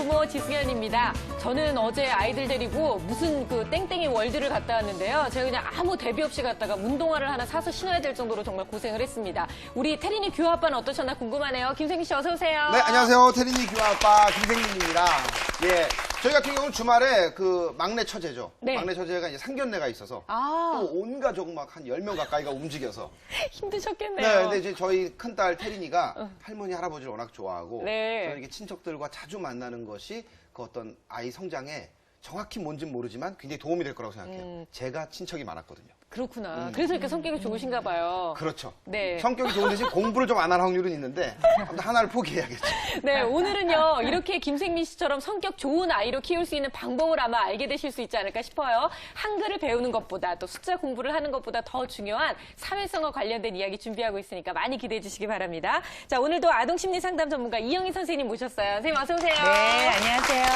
부모 지승현입니다. 저는 어제 아이들 데리고 무슨 그 땡땡이 월드를 갔다 왔는데요. 제가 그냥 아무 대비 없이 갔다가 운동화를 하나 사서 신어야 될 정도로 정말 고생을 했습니다. 우리 태린이 규아 아빠는 어떠셨나 궁금하네요. 김생기 씨 어서 오세요. 네, 안녕하세요. 태린이 규아 아빠 김생민입니다. 예, 저희 같은 경우는 주말에 그 막내 처제죠. 네. 막내 처제가 이제 상견례가 있어서 또 온 가족 막 한 10명 가까이가 움직여서 힘드셨겠네요. 네, 근데 이제 저희 큰딸 태린이가 할머니 할아버지를 워낙 좋아하고 네. 저는 이렇게 친척들과 자주 만나는 것이 그 어떤 아이 성장에 정확히 뭔지는 모르지만 굉장히 도움이 될 거라고 생각해요. 제가 친척이 많았거든요. 그렇구나. 그래서 이렇게 성격이 좋으신가 봐요. 그렇죠. 네. 성격이 좋은 대신 공부를 좀 안 할 확률은 있는데 아무튼 하나를 포기해야겠죠. 네, 오늘은요, 이렇게 김생민 씨처럼 성격 좋은 아이로 키울 수 있는 방법을 아마 알게 되실 수 있지 않을까 싶어요. 한글을 배우는 것보다 또 숫자 공부를 하는 것보다 더 중요한 사회성과 관련된 이야기 준비하고 있으니까 많이 기대해 주시기 바랍니다. 자, 오늘도 아동심리 상담 전문가 이영희 선생님 모셨어요. 선생님 어서 오세요. 네, 안녕하세요.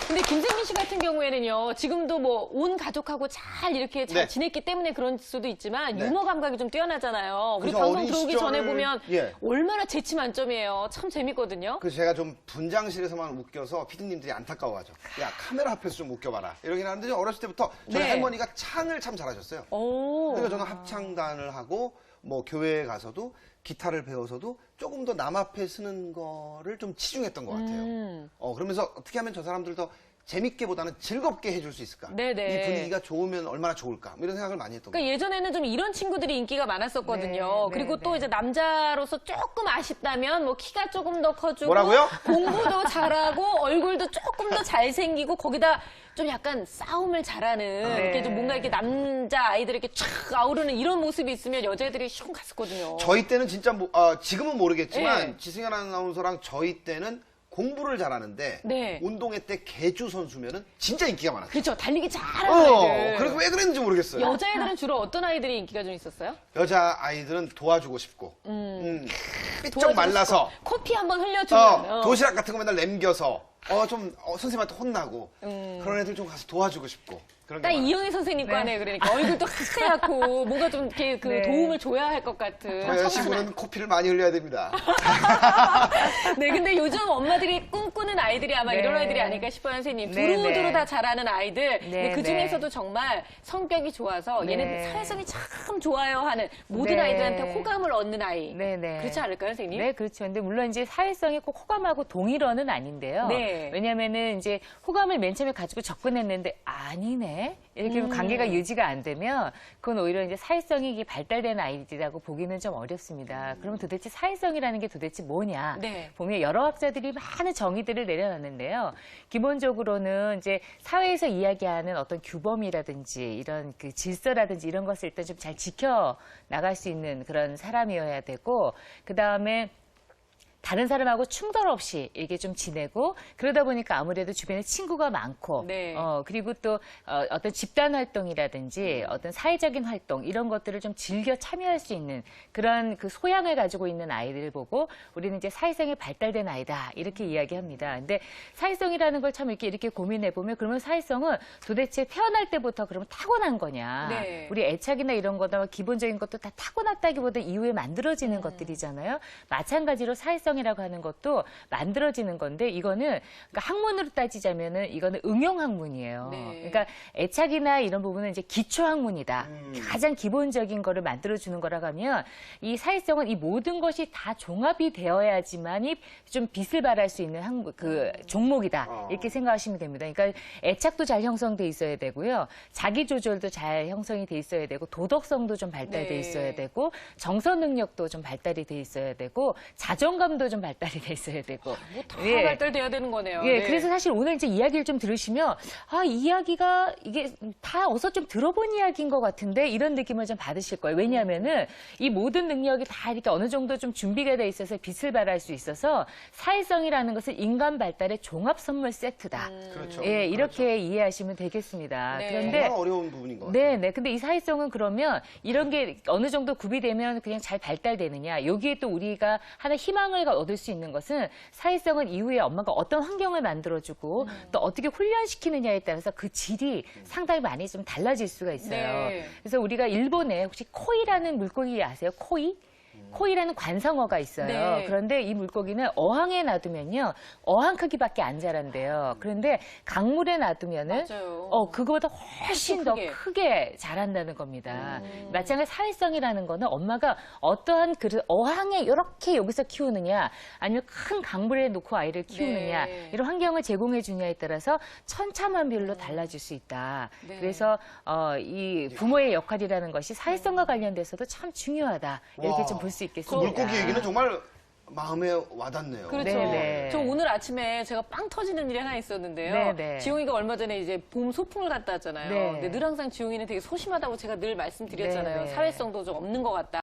근데 김생민 씨 같은 경우에는요, 지금도 뭐 온 가족하고 잘 이렇게 잘 네. 지냈기 때문에 그럴 수도 있지만 네. 유머 감각이 좀 뛰어나잖아요. 우리 그래서 방송 어린 들어오기 시절을- 전에 보면 예. 얼마나 재치 만점이에요. 참 재밌거든요. 그래서 제가 좀 분장실에서만 웃겨서 피디님들이 안타까워하죠. 야, 카메라 앞에서 좀 웃겨봐라. 이러긴 하는데 어렸을 때부터 저희 네. 할머니가 창을 참 잘하셨어요. 오. 그러니까 저는 합창단을 하고 뭐 교회에 가서도 기타를 배워서도 조금 더 남 앞에 쓰는 거를 좀 치중했던 것 같아요. 그러면서 어떻게 하면 저 사람들도 재밌게보다는 즐겁게 해줄 수 있을까? 네네. 이 분위기가 좋으면 얼마나 좋을까? 뭐 이런 생각을 많이 했던 그러니까 거예요. 예전에는 좀 이런 친구들이 인기가 많았었거든요. 네, 그리고 네, 또 네. 이제 남자로서 조금 아쉽다면 뭐 키가 조금 더 커주고 뭐라고요? 공부도 잘하고 얼굴도 조금 더 잘생기고 거기다 좀 약간 싸움을 잘하는 네. 이렇게 좀 뭔가 이렇게 남자 아이들에게 촥 아우르는 이런 모습이 있으면 여자애들이 슝 갔었거든요. 저희 때는 진짜 지금은 모르겠지만 네. 지승현 아나운서랑 저희 때는 공부를 잘하는데 네. 운동회 때 개주 선수면은 진짜 인기가 많았어요. 그렇죠. 달리기 잘하는 아이들. 그래서 왜 그랬는지 모르겠어요. 여자애들은 주로 어떤 아이들이 인기가 좀 있었어요? 여자 아이들은 도와주고 싶고, 삐쩍 도와주고 말라서, 싶고, 커피 한번 흘려주면 도시락 같은 거 맨날 남겨서, 선생님한테 혼나고, 그런 애들 좀 가서 도와주고 싶고. 그런 게 딱 많아요. 이영애 선생님 과네. 그러니까 얼굴도 하얗고 뭔가 좀 이렇게 그 네. 도움을 줘야 할 것 같은. 저희 여자친구는 코피를 많이 흘려야 됩니다. 네, 근데 요즘 엄마들이 꿈꾸는 아이들이 아마 네. 이런 아이들이 아닐까 싶어요, 선생님. 네, 두루두루 네. 다 잘하는 아이들. 근데 네, 그 중에서도 네. 정말 성격이 좋아서 얘네들 네. 사회성이 참 좋아요 하는 모든 네. 아이들한테 호감을 얻는 아이. 네네. 그렇지 않을까요, 선생님? 네, 그렇죠. 근데 물론 이제 사회성이 꼭 호감하고 동일어는 아닌데요. 네. 왜냐면은 이제 호감을 맨 처음에 가지고 접근했는데 아니네. 이렇게 관계가 유지가 안 되면 그건 오히려 이제 사회성이 이게 발달된 아이들이라고 보기는 좀 어렵습니다. 그러면 도대체 사회성이라는 게 도대체 뭐냐? 네. 보면 여러 학자들이 많은 정의들을 내려놨는데요. 기본적으로는 이제 사회에서 이야기하는 어떤 규범이라든지 이런 그 질서라든지 이런 것을 일단 좀 잘 지켜 나갈 수 있는 그런 사람이어야 되고, 그 다음에 다른 사람하고 충돌 없이 이렇게 좀 지내고, 그러다 보니까 아무래도 주변에 친구가 많고, 네. 그리고 또 어떤 집단 활동이라든지 어떤 사회적인 활동 이런 것들을 좀 즐겨 참여할 수 있는 그런 그 소양을 가지고 있는 아이들을 보고 우리는 이제 사회성이 발달된 아이다 이렇게 이야기합니다. 근데 사회성이라는 걸 참 이렇게 고민해 보면 그러면 사회성은 도대체 태어날 때부터 그러면 타고난 거냐? 네. 우리 애착이나 이런 거나 기본적인 것도 다 타고났다기보다 이후에 만들어지는 것들이잖아요. 마찬가지로 사회성 이라고 하는 것도 만들어지는 건데 이거는 그러니까 학문으로 따지자면은 이거는 응용 학문이에요. 네. 그러니까 애착이나 이런 부분은 이제 기초 학문이다. 가장 기본적인 거를 만들어주는 거라고 하면 이 사회성은 이 모든 것이 다 종합이 되어야지만이 좀 빛을 발할 수 있는 그 종목이다. 이렇게 생각하시면 됩니다. 그러니까 애착도 잘 형성돼 있어야 되고요. 자기 조절도 잘 형성이 돼 있어야 되고 도덕성도 좀 발달돼 네. 있어야 되고 정서 능력도 좀 발달이 돼 있어야 되고 자존감도 좀 발달이 돼 있어야 되고. 다 예. 발달돼야 되는 거네요. 예, 네. 그래서 사실 오늘 이제 이야기를 좀 들으시면 이 이야기가 이게 다 어서 좀 들어본 이야기인 것 같은데 이런 느낌을 좀 받으실 거예요. 왜냐하면은 이 모든 능력이 다 이렇게 어느 정도 좀 준비가 돼 있어서 빛을 발할 수 있어서 사회성이라는 것은 인간 발달의 종합 선물 세트다. 그렇죠. 예, 이렇게 그렇죠. 이해하시면 되겠습니다. 네. 그런데 정말 어려운 부분인 것 같아요. 네. 근데 이 사회성은 그러면 이런 게 어느 정도 구비되면 그냥 잘 발달되느냐. 여기에 또 우리가 하나 희망을 얻을 수 있는 것은 사회성은 이후에 엄마가 어떤 환경을 만들어주고 또 어떻게 훈련시키느냐에 따라서 그 질이 상당히 많이 좀 달라질 수가 있어요. 네. 그래서 우리가 일본에 혹시 코이라는 물고기 아세요? 코이? 코이라는 관성어가 있어요. 네. 그런데 이 물고기는 어항에 놔두면요, 어항 크기밖에 안 자란대요. 그런데 강물에 놔두면은 맞아요. 그거보다 훨씬 더 크게 자란다는 겁니다. 마찬가지 사회성이라는 거는 엄마가 어떠한 어항에 이렇게 여기서 키우느냐, 아니면 큰 강물에 놓고 아이를 키우느냐, 네. 이런 환경을 제공해 주냐에 따라서 천차만별로 달라질 수 있다. 네. 그래서 이 부모의 역할이라는 것이 사회성과 관련돼서도 참 중요하다. 이렇게 와, 좀 볼 수 그 있겠습니다. 물고기 얘기는 정말 마음에 와닿네요. 그렇죠. 네네. 저 오늘 아침에 제가 빵 터지는 일이 하나 있었는데요. 네네. 지용이가 얼마 전에 이제 봄 소풍을 갔다 왔잖아요. 네. 근데 늘 항상 지용이는 되게 소심하다고 제가 늘 말씀드렸잖아요. 네네. 사회성도 좀 없는 것 같다.